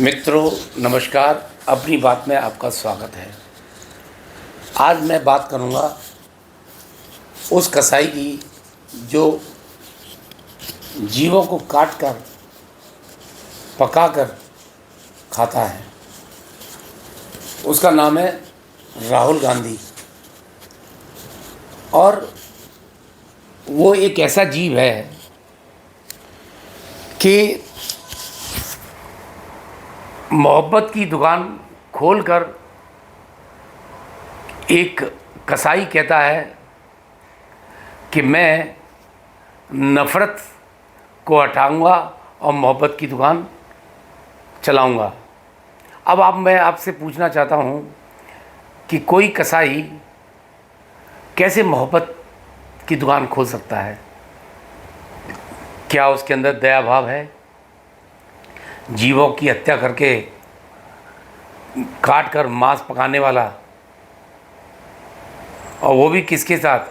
मित्रों नमस्कार। अपनी बात में आपका स्वागत है। आज मैं बात करूंगा उस कसाई की जो जीवों को काट कर पका कर खाता है। उसका नाम है राहुल गांधी। और वो एक ऐसा जीव है कि मोहब्बत की दुकान खोलकर एक कसाई कहता है कि मैं नफ़रत को हटाऊंगा और मोहब्बत की दुकान चलाऊंगा। अब मैं आपसे पूछना चाहता हूं कि कोई कसाई कैसे मोहब्बत की दुकान खोल सकता है? क्या उसके अंदर दया भाव है? जीवों की हत्या करके काट कर मांस पकाने वाला, और वो भी किसके साथ?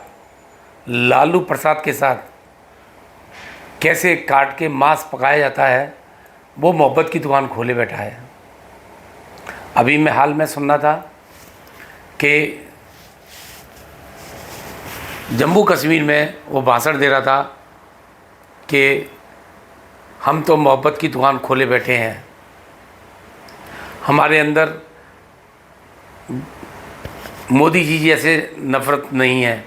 लालू प्रसाद के साथ कैसे काट के मांस पकाया जाता है, वो मोहब्बत की दुकान खोले बैठा है। अभी मैं हाल में सुनना था कि जम्मू कश्मीर में वो भाषण दे रहा था कि हम तो मोहब्बत की दुकान खोले बैठे हैं, हमारे अंदर मोदी जी जैसे नफ़रत नहीं है।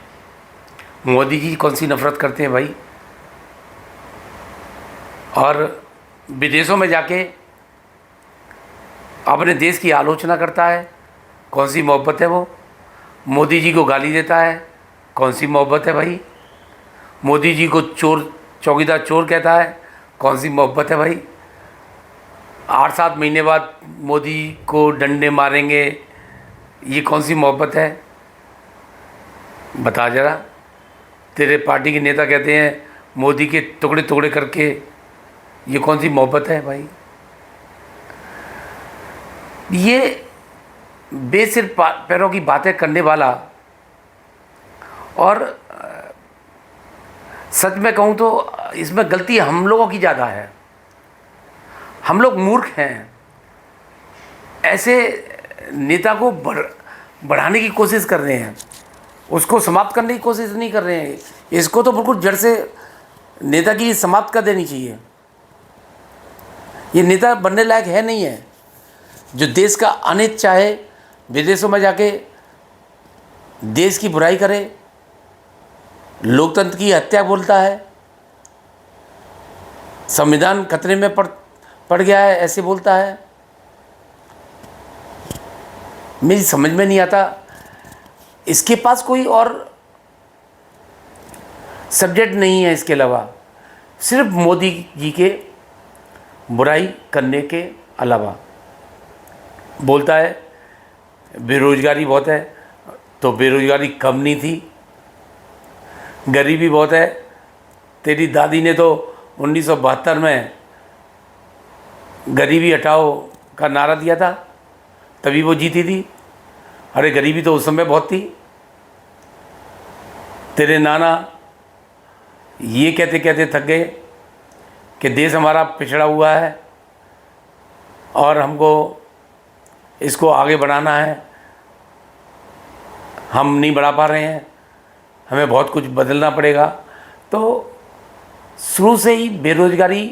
मोदी जी कौन सी नफ़रत करते हैं भाई? और विदेशों में जाके अपने देश की आलोचना करता है, कौन सी मोहब्बत है वो? मोदी जी को गाली देता है, कौन सी मोहब्बत है भाई? मोदी जी को चोर, चौकीदार चोर कहता है, कौन सी मोहब्बत है भाई? 8-7 महीने बाद मोदी को डंडे मारेंगे, ये कौन सी मोहब्बत है? बता ज़रा। तेरे पार्टी के नेता कहते हैं मोदी के टुकड़े टुकड़े करके, ये कौन सी मोहब्बत है भाई? ये बेसिर पैरों की बातें करने वाला, और सच में कहूँ तो इसमें गलती हम लोगों की ज़्यादा है। हम लोग मूर्ख हैं। ऐसे नेता को बढ़ाने की कोशिश कर रहे हैं, उसको समाप्त करने की कोशिश नहीं कर रहे हैं। इसको तो बिल्कुल जड़ से नेता की समाप्त कर देनी चाहिए। ये नेता बनने लायक है नहीं है। जो देश का अनित चाहे, विदेशों में जाके देश की बुराई करे, लोकतंत्र की हत्या बोलता है, संविधान खतरे में पड़ गया है ऐसे बोलता है। मेरी समझ में नहीं आता, इसके पास कोई और सब्जेक्ट नहीं है इसके अलावा, सिर्फ मोदी जी के बुराई करने के अलावा। बोलता है बेरोजगारी बहुत है, तो बेरोजगारी कम नहीं थी। गरीबी बहुत है, तेरी दादी ने तो 1972 में गरीबी हटाओ का नारा दिया था, तभी वो जीती थी। अरे गरीबी तो उस समय बहुत थी। तेरे नाना ये कहते कहते थक गए कि देश हमारा पिछड़ा हुआ है और हमको इसको आगे बढ़ाना है, हम नहीं बढ़ा पा रहे हैं, हमें बहुत कुछ बदलना पड़ेगा। तो शुरू से ही बेरोजगारी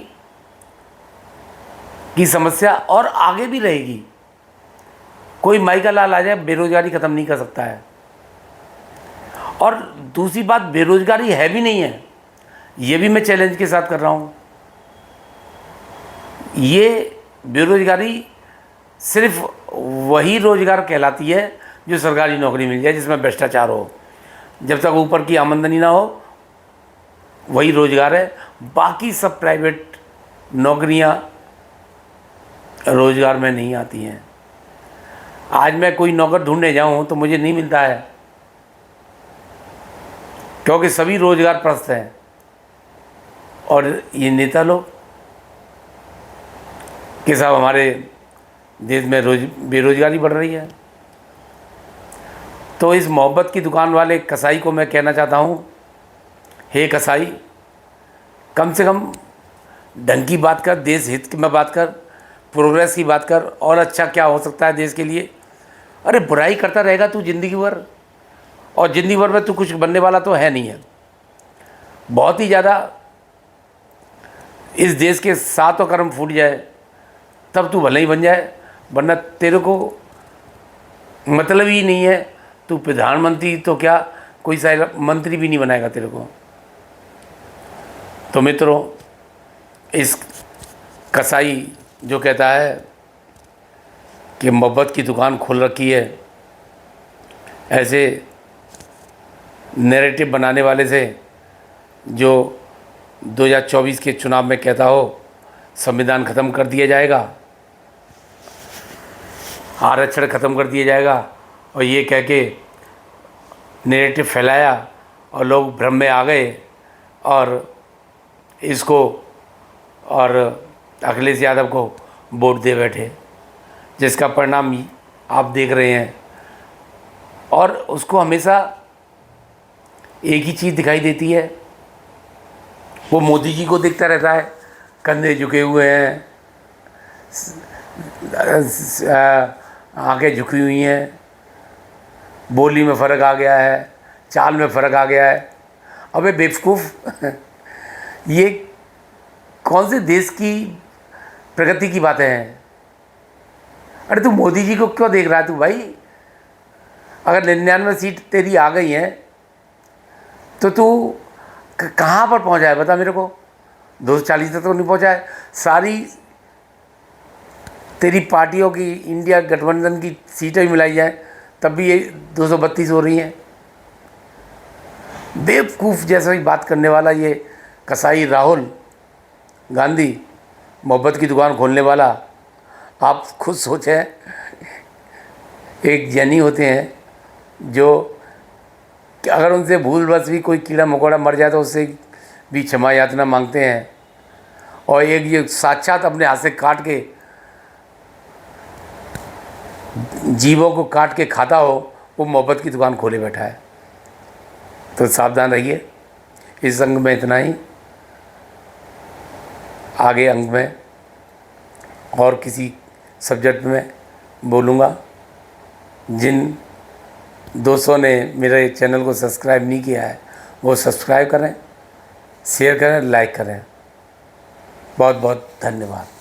की समस्या और आगे भी रहेगी। कोई माई का लाल आ जाए, बेरोजगारी ख़त्म नहीं कर सकता है। और दूसरी बात, बेरोजगारी है भी नहीं है, ये भी मैं चैलेंज के साथ कर रहा हूँ। ये बेरोजगारी सिर्फ वही रोज़गार कहलाती है जो सरकारी नौकरी मिल जाए, जिसमें भ्रष्टाचार हो। जब तक ऊपर की आमदनी ना हो, वही रोज़गार है। बाकी सब प्राइवेट नौकरियां रोज़गार में नहीं आती हैं। आज मैं कोई नौकर ढूंढने जाऊं तो मुझे नहीं मिलता है, क्योंकि सभी रोज़गार प्रस्त हैं। और ये नेता लोग कि साहब हमारे देश में बेरोजगारी बढ़ रही है। तो इस मोहब्बत की दुकान वाले कसाई को मैं कहना चाहता हूँ, हे कसाई, कम से कम ढंग की बात कर, देश हित में बात कर। प्रोग्रेस की बात कर, और अच्छा क्या हो सकता है देश के लिए। अरे बुराई करता रहेगा तू ज़िंदगी भर, और ज़िंदगी भर में तू कुछ बनने वाला तो है नहीं है। बहुत ही ज़्यादा इस देश के सातों कर्म फूट जाए तब तू भले ही बन जाए, वरना तेरे को मतलब ही नहीं है। तू प्रधानमंत्री तो क्या, कोई सा मंत्री भी नहीं बनाएगा तेरे को। तो मित्रों, इस कसाई जो कहता है कि मोहब्बत की दुकान खोल रखी है, ऐसे नैरेटिव बनाने वाले से जो 2024 के चुनाव में कहता हो संविधान ख़त्म कर दिया जाएगा, आरक्षण ख़त्म कर दिया जाएगा, और ये कह के नैरेटिव फैलाया और लोग भ्रम में आ गए और इसको और अखिलेश यादव को वोट दे बैठे, जिसका परिणाम आप देख रहे हैं। और उसको हमेशा एक ही चीज़ दिखाई देती है, वो मोदी जी को दिखता रहता है, कंधे झुके हुए हैं, आंखें झुकी हुई हैं, बोली में फ़र्क आ गया है, चाल में फ़र्क आ गया है। अबे बेवकूफ़, ये कौन से देश की प्रगति की बातें हैं? अरे तू मोदी जी को क्यों देख रहा है तू भाई? अगर 99 सीट तेरी आ गई हैं तो तू कहाँ पर पहुँचा है बता मेरे को? 240 तक तो नहीं पहुँचा है। सारी तेरी पार्टियों की, इंडिया गठबंधन की सीटें भी मिलाई जाए तब भी ये 232 हो रही हैं। बेवकूफ़ जैसा ही बात करने वाला ये कसाई राहुल गांधी, मोहब्बत की दुकान खोलने वाला, आप खुद सोचें। एक जैनी होते हैं जो कि अगर उनसे भूलवश भी कोई कीड़ा मकोड़ा मर जाए तो उससे भी क्षमा याचना मांगते हैं, और एक ये साक्षात अपने हाथ से काट के जीवों को काट के खाता हो, वो मोहब्बत की दुकान खोले बैठा है। तो सावधान रहिए। इस अंग में इतना ही, आगे अंग में और किसी सब्जेक्ट में बोलूँगा। जिन दोस्तों ने मेरे चैनल को सब्सक्राइब नहीं किया है वो सब्सक्राइब करें, शेयर करें, लाइक करें। बहुत बहुत धन्यवाद।